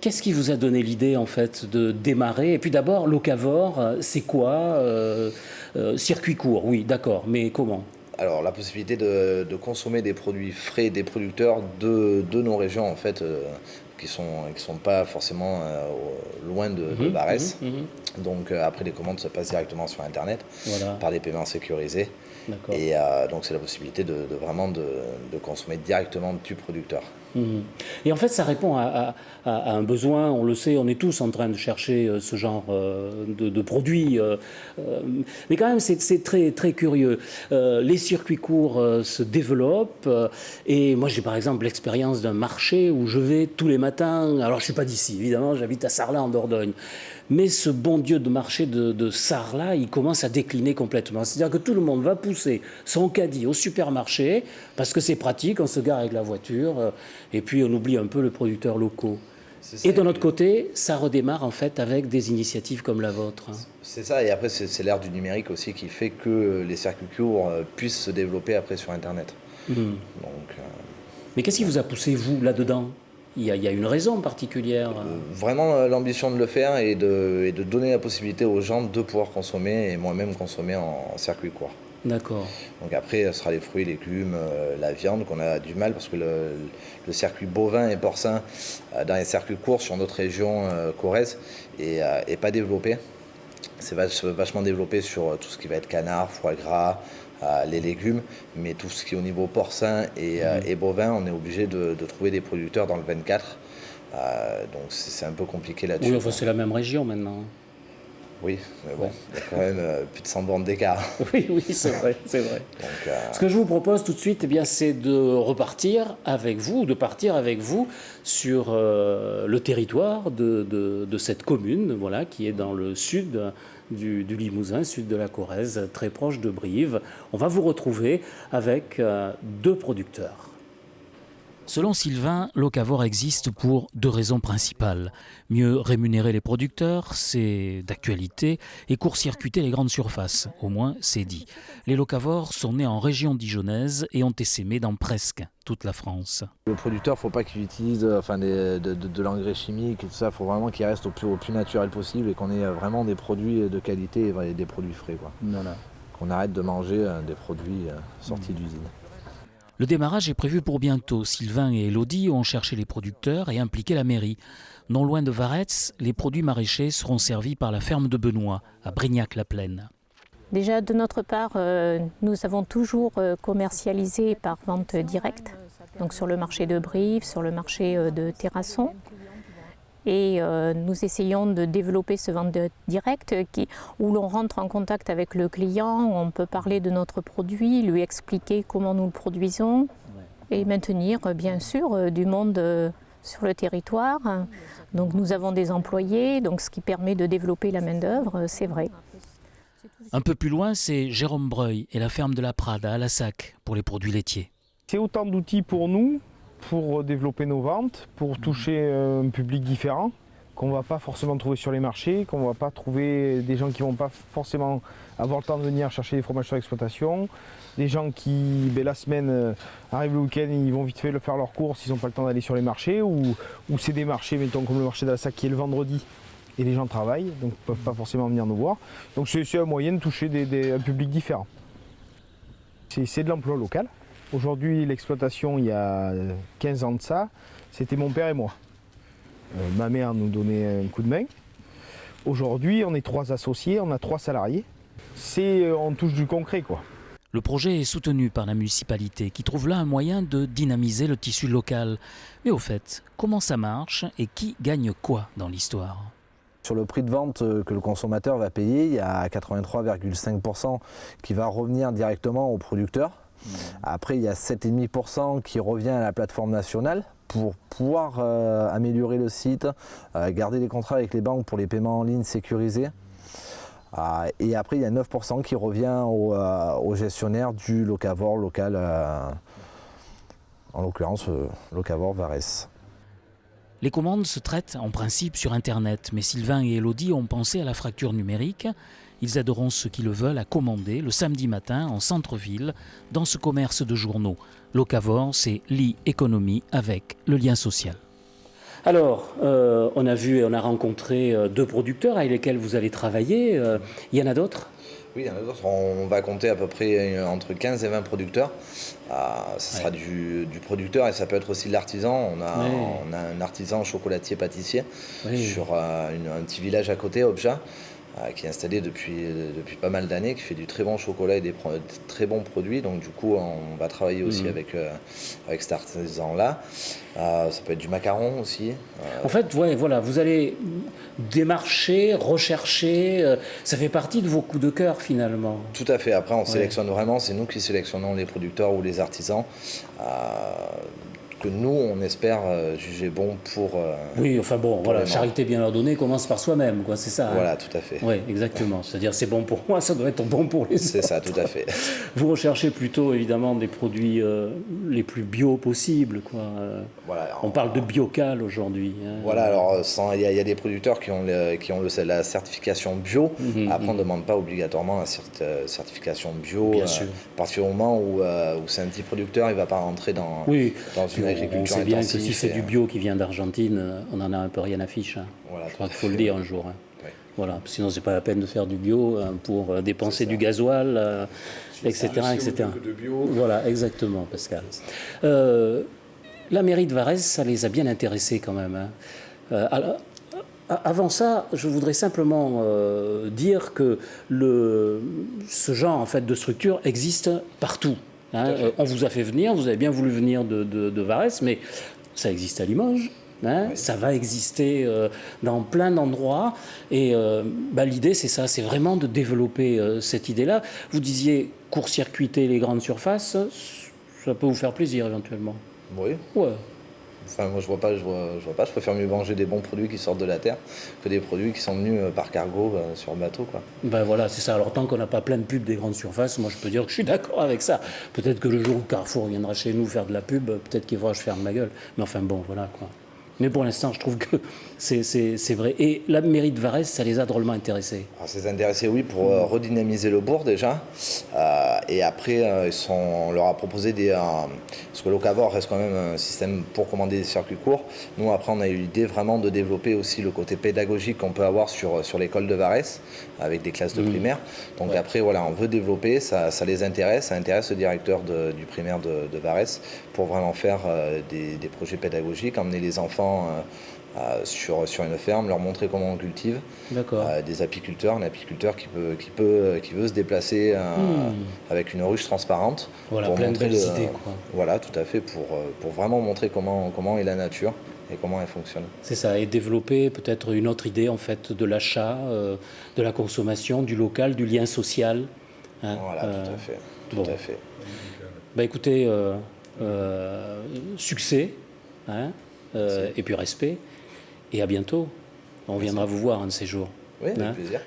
Qu'est-ce qui vous a donné l'idée en fait de démarrer? Et puis d'abord, locavore, c'est quoi? Circuit court, oui, d'accord, mais comment? Alors la possibilité de consommer des produits frais des producteurs de nos régions en fait, qui sont pas forcément loin de Mhm, mhm, Varese. mhm. Donc après les commandes se passent directement sur internet Voilà, par des paiements sécurisés. d'accord. Et donc c'est la possibilité de vraiment de consommer directement du producteur. Mhm. Et en fait, ça répond à un besoin, on le sait, on est tous en train de chercher ce genre de produits. Mais quand même, c'est très, très curieux. Les circuits courts se développent. Et moi, j'ai par exemple l'expérience d'un marché où je vais tous les matins. Alors, je ne suis pas d'ici, évidemment, j'habite à Sarlat, en Dordogne. Mais ce bon Dieu de marché de Sarlat, il commence à décliner complètement. C'est-à-dire que tout le monde va pousser son caddie au supermarché parce que c'est pratique, on se gare avec la voiture et puis on oublie un peu le producteur locaux. C'est Et ça, et de notre puis côté, ça redémarre en fait avec des initiatives comme la vôtre. c'est ça, et après c'est l'ère du numérique aussi qui fait que les circuits courts puissent se développer après sur internet. Hmm. Donc Mais qu'est-ce qui vous a poussé, vous, là-dedans? Il y a une raison particulière. vraiment l'ambition de le faire et de donner la possibilité aux gens de pouvoir consommer et moi-même consommer en circuit court. D'accord. Donc après, ce sera les fruits, légumes, la viande qu'on a du mal parce que le circuit bovin et porcin dans les circuits courts sur notre région corrèze est pas développé. C'est vachement développé sur tout ce qui va être canard, foie gras, les légumes, mais tout ce qui est au niveau porcin et bovin, on est obligé de trouver des producteurs dans le 24. Donc c'est un peu compliqué là-dessus, Oui, enfin, quoi. c'est la même région maintenant. Oui, mais bon, Ouais. il y a quand même plus de 100 bornes d'écart. Oui, oui, c'est vrai, c'est vrai. Donc, Ce que je vous propose tout de suite, eh bien, c'est de repartir avec vous, de partir avec vous sur le territoire de cette commune, voilà, qui est dans le sud du Limousin, sud de la Corrèze, très proche de Brive. On va vous retrouver avec deux producteurs. Selon Sylvain, Locavor existe pour deux raisons principales. Mieux rémunérer les producteurs, c'est d'actualité, et court-circuiter les grandes surfaces, au moins c'est dit. Les locavores sont nés en région dijonnaise et ont essaimé dans presque toute la France. le producteur, faut pas qu'il utilise de l'engrais chimique et tout ça. Il faut vraiment qu'il reste au plus naturel possible et qu'on ait vraiment des produits de qualité et des produits frais, quoi. Voilà. Qu'on arrête de manger des produits sortis d'usine. Le démarrage est prévu pour bientôt. Sylvain et Élodie ont cherché les producteurs et impliqué la mairie. Non loin de Varetz, les produits maraîchers seront servis par la ferme de Benoît, à Brignac-la-Plaine. Déjà, de notre part, nous avons toujours commercialisé par vente directe, donc sur le marché de Brive, sur le marché de Terrasson. Et nous essayons de développer ce vente directe où l'on rentre en contact avec le client, où on peut parler de notre produit, lui expliquer comment nous le produisons et maintenir bien sûr du monde sur le territoire. Donc nous avons des employés, donc ce qui permet de développer la main-d'œuvre, c'est vrai. Un peu plus loin, c'est Jérôme Breuil et la ferme de la Prade à Alassac pour les produits laitiers. C'est autant d'outils pour nous, pour développer nos ventes, pour toucher un public différent qu'on ne va pas forcément trouver sur les marchés, qu'on ne va pas trouver des gens qui ne vont pas forcément avoir le temps de venir chercher des fromages sur l'exploitation, des gens qui, la semaine, arrivent le week-end, ils vont vite fait faire leurs courses, ils n'ont pas le temps d'aller sur les marchés, ou c'est des marchés, mettons comme le marché d'Alassac qui est le vendredi, et les gens travaillent, donc ne peuvent pas forcément venir nous voir. Donc c'est un moyen de toucher un public différent. C'est de l'emploi local. Aujourd'hui, l'exploitation, il y a 15 ans de ça, c'était mon père et moi. Ma mère nous donnait un coup de main. Aujourd'hui, on est 3 associés, on a 3 salariés. On touche du concret, quoi. Le projet est soutenu par la municipalité qui trouve là un moyen de dynamiser le tissu local. Mais au fait, comment ça marche et qui gagne quoi dans l'histoire ? Sur le prix de vente que le consommateur va payer, il y a 83,5% qui va revenir directement au producteur. Après, il y a 7,5% qui revient à la plateforme nationale pour pouvoir améliorer le site, garder les contrats avec les banques pour les paiements en ligne sécurisés. Et après, il y a 9% qui revient au gestionnaire du locavore local, en l'occurrence locavore Varese. Les commandes se traitent en principe sur Internet, mais Sylvain et Élodie ont pensé à la fracture numérique. Ils aideront ceux qui le veulent à commander le samedi matin en centre-ville dans ce commerce de journaux. Locavore, c'est l'e-économie avec le lien social. Alors, on a vu et on a rencontré 2 producteurs avec lesquels vous allez travailler. Il y en a d'autres? Oui, il y en a d'autres. On va compter à peu près entre 15 et 20 producteurs. Ce sera du producteur et ça peut être aussi de l'artisan. On a un artisan chocolatier-pâtissier sur un petit village à côté, Obja, qui est installé depuis pas mal d'années, qui fait du très bon chocolat et des très bons produits. Donc du coup, on va travailler aussi avec cet artisan-là. Ça peut être du macaron aussi. En fait, voilà, vous allez démarcher, rechercher, ça fait partie de vos coups de cœur finalement. Tout à fait. Après, on sélectionne vraiment, c'est nous qui sélectionnons les producteurs ou les artisans. Que nous, on espère juger bon pour... oui, enfin bon, voilà, charité bien ordonnée commence par soi-même, quoi, c'est ça. Voilà, tout à fait. Oui, exactement. C'est-à-dire, c'est bon pour moi, ça doit être bon pour les autres. C'est ça, tout à fait. Vous recherchez plutôt, évidemment, des produits les plus bio possibles, quoi. Voilà, on parle de biocal aujourd'hui. Hein. Voilà, alors il y a des producteurs qui ont la certification bio. Après, on ne demande pas obligatoirement la certification bio. Bien sûr. À partir du moment où c'est un petit producteur, il ne va pas rentrer dans une agriculture on sait bien que intensive. si c'est du bio qui vient d'Argentine, on en a un peu rien à fiche. Hein. Voilà, je crois qu'il faut le dire un jour. Hein. Oui. Voilà, sinon c'est pas la peine de faire du bio pour dépenser du gasoil, etc. etc. De bio. Voilà, exactement, Pascal. La mairie de Varèse, ça les a bien intéressés quand même. Hein. Alors, avant ça, je voudrais simplement dire que ce genre en fait, de structure existe partout. Hein. On vous a fait venir, vous avez bien voulu venir de Varèse, mais ça existe à Limoges. Hein, oui. Ça va exister dans plein d'endroits et l'idée c'est ça, c'est vraiment de développer cette idée-là. Vous disiez court-circuiter les grandes surfaces, ça peut vous faire plaisir éventuellement. Oui. Ouais. Enfin, moi je vois pas, je préfère mieux manger des bons produits qui sortent de la terre que des produits qui sont venus par cargo sur bateau, quoi. Ben voilà, c'est ça. Alors tant qu'on n'a pas plein de pubs des grandes surfaces, moi je peux dire que je suis d'accord avec ça. Peut-être que le jour où Carrefour viendra chez nous faire de la pub, peut-être qu'il faudra que je ferme ma gueule. Mais enfin bon, voilà quoi. Mais pour l'instant, je trouve que c'est vrai. Et la mairie de Varèse, ça les a drôlement intéressés. Alors, ça les a intéressés, oui, pour redynamiser le bourg déjà. Et après, on leur a proposé parce que Locavor reste quand même un système pour commander des circuits courts. Nous, après, on a eu l'idée vraiment de développer aussi le côté pédagogique qu'on peut avoir sur l'école de Varèse, avec des classes de primaire. Donc après, voilà, on veut développer, ça les intéresse, ça intéresse le directeur du primaire de Varèse pour vraiment faire des projets pédagogiques, emmener les enfants sur une ferme, leur montrer comment on cultive. Des apiculteurs, un apiculteur qui veut se déplacer avec une ruche transparente. Voilà, pour plein montrer de belles idées, quoi. Voilà, tout à fait, pour vraiment montrer comment est la nature et comment elle fonctionne. C'est ça, et développer peut-être une autre idée en fait de l'achat, de la consommation, du local, du lien social. Hein, voilà, tout à fait. Tout à fait. Bah, écoutez, succès, hein, et puis respect, et à bientôt. On viendra vous voir un de ces jours. Oui, avec plaisir.